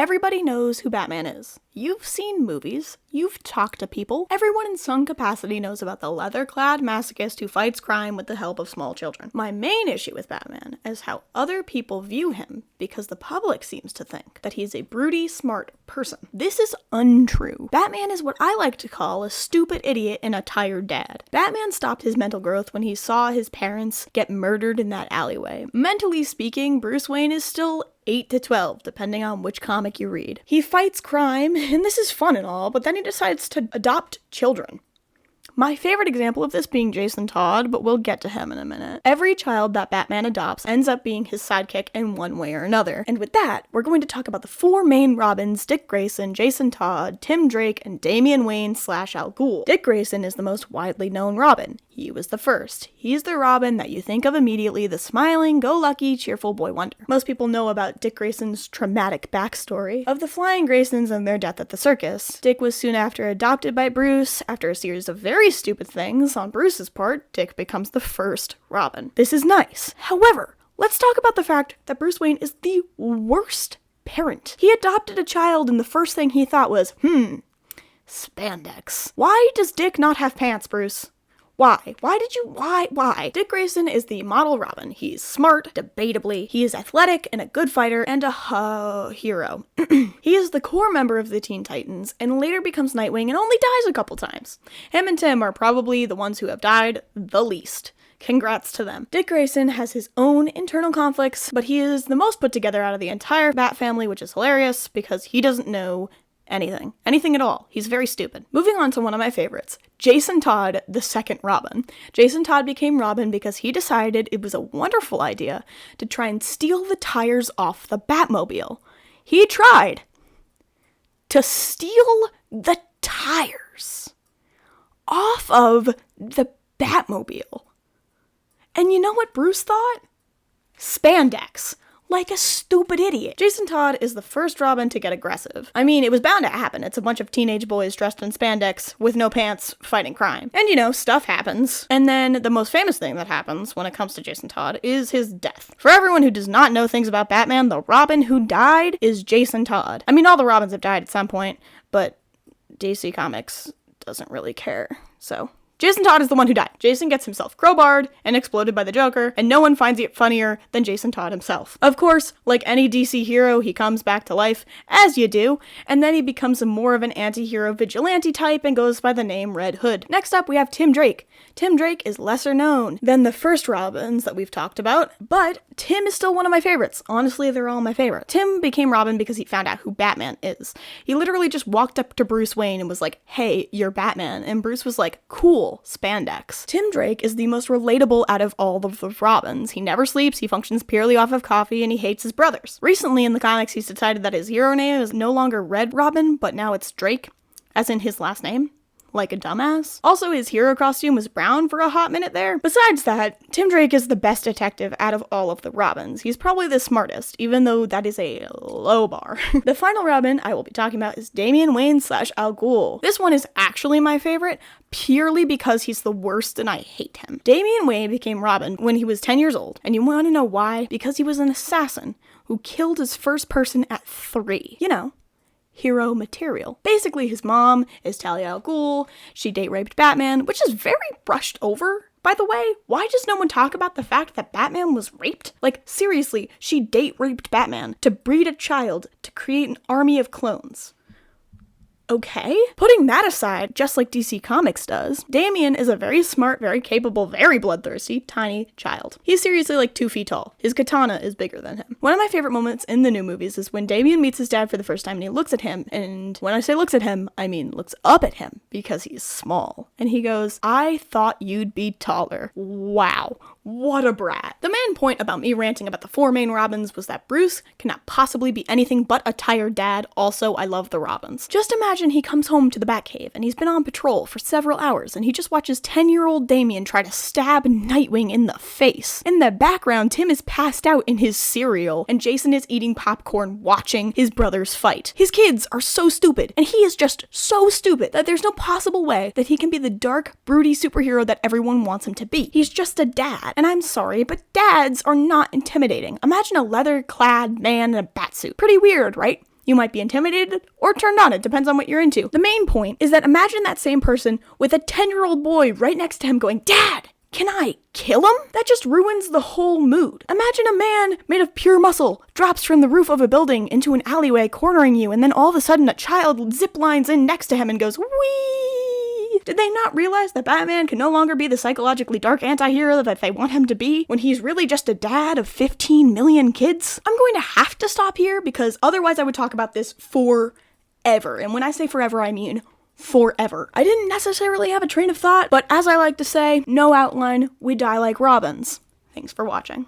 Everybody knows who Batman is. You've seen movies, you've talked to people, everyone in some capacity knows about the leather-clad masochist who fights crime with the help of small children. My main issue with Batman is how other people view him, because the public seems to think that he's a broody, smart person. This is untrue. Batman is what I like to call a stupid idiot and a tired dad. Batman stopped his mental growth when he saw his parents get murdered in that alleyway. Mentally speaking, Bruce Wayne is still 8 to 12, depending on which comic you read. He fights crime, and this is fun and all, but then he decides to adopt children. My favorite example of this being Jason Todd, but we'll get to him in a minute. Every child that Batman adopts ends up being his sidekick in one way or another. And with that, we're going to talk about the four main Robins: Dick Grayson, Jason Todd, Tim Drake, and Damian Wayne / Al Ghul. Dick Grayson is the most widely known Robin. He was the first. He's the Robin that you think of immediately, the smiling, go-lucky, cheerful boy wonder. Most people know about Dick Grayson's traumatic backstory of the Flying Graysons and their death at the circus. Dick was soon after adopted by Bruce. After a series of very stupid things on Bruce's part, Dick becomes the first Robin. This is nice. However, let's talk about the fact that Bruce Wayne is the worst parent. He adopted a child and the first thing he thought was, spandex. Why does Dick not have pants, Bruce? Why? Why? Dick Grayson is the model Robin. He's smart, debatably. He is athletic and a good fighter and a hero. He is the core member of the Teen Titans and later becomes Nightwing and only dies a couple times. Him and Tim are probably the ones who have died the least. Congrats to them. Dick Grayson has his own internal conflicts, but he is the most put together out of the entire Bat family, which is hilarious because he doesn't know anything at all. He's very stupid. Moving on to one of my favorites, Jason Todd, the second Robin. Jason Todd became Robin because he decided it was a wonderful idea to try and steal the tires off the Batmobile. He tried to steal the tires off of the Batmobile. And you know what Bruce thought? Spandex. Like a stupid idiot. Jason Todd is the first Robin to get aggressive. I mean, it was bound to happen. It's a bunch of teenage boys dressed in spandex with no pants fighting crime. And you know, stuff happens. And then the most famous thing that happens when it comes to Jason Todd is his death. For everyone who does not know things about Batman, the Robin who died is Jason Todd. I mean, all the Robins have died at some point, but DC Comics doesn't really care, so Jason Todd is the one who died. Jason gets himself crowbarred and exploded by the Joker, and no one finds it funnier than Jason Todd himself. Of course, like any DC hero, he comes back to life, as you do, and then he becomes more of an anti-hero vigilante type and goes by the name Red Hood. Next up, we have Tim Drake. Tim Drake is lesser known than the first Robins that we've talked about, but Tim is still one of my favorites. Honestly, they're all my favorite. Tim became Robin because he found out who Batman is. He literally just walked up to Bruce Wayne and was like, "Hey, you're Batman," and Bruce was like, "Cool. Spandex." Tim Drake is the most relatable out of all of the Robins. He never sleeps, he functions purely off of coffee, and he hates his brothers. Recently in the comics, he's decided that his hero name is no longer Red Robin, but now it's Drake, as in his last name. Like a dumbass. Also, his hero costume was brown for a hot minute there. Besides that, Tim Drake is the best detective out of all of the Robins. He's probably the smartest, even though that is a low bar. The final Robin I will be talking about is Damian Wayne / Al Ghul. This one is actually my favorite, purely because he's the worst and I hate him. Damian Wayne became Robin when he was 10 years old, and you want to know why? Because he was an assassin who killed his first person at 3. You know, hero material. Basically, his mom is Talia al Ghul. She date raped Batman, which is very brushed over, by the way. Why does no one talk about the fact that Batman was raped? Like, seriously, she date raped Batman to breed a child to create an army of clones. Okay? Putting that aside, just like DC Comics does, Damian is a very smart, very capable, very bloodthirsty, tiny child. He's seriously like 2 feet tall. His katana is bigger than him. One of my favorite moments in the new movies is when Damian meets his dad for the first time and he looks at him, and when I say looks at him, I mean looks up at him, because he's small. And he goes, "I thought you'd be taller." Wow. What a brat. The main point about me ranting about the 4 main Robins was that Bruce cannot possibly be anything but a tired dad. Also, I love the Robins. Just imagine he comes home to the Batcave and he's been on patrol for several hours and he just watches 10-year-old Damian try to stab Nightwing in the face. In the background, Tim is passed out in his cereal and Jason is eating popcorn watching his brothers fight. His kids are so stupid, and he is just so stupid that there's no possible way that he can be the dark, broody superhero that everyone wants him to be. He's just a dad. And I'm sorry, but dads are not intimidating. Imagine a leather-clad man in a batsuit. Pretty weird, right? You might be intimidated or turned on. It depends on what you're into. The main point is that imagine that same person with a 10-year-old boy right next to him going, "Dad, can I kill him?" That just ruins the whole mood. Imagine a man made of pure muscle drops from the roof of a building into an alleyway cornering you, and then all of a sudden a child zip lines in next to him and goes, "Whee!" Did they not realize that Batman can no longer be the psychologically dark anti-hero that they want him to be when he's really just a dad of 15 million kids? I'm going to have to stop here because otherwise I would talk about this forever. And when I say forever, I mean forever. I didn't necessarily have a train of thought, but as I like to say, no outline, we die like robins. Thanks for watching.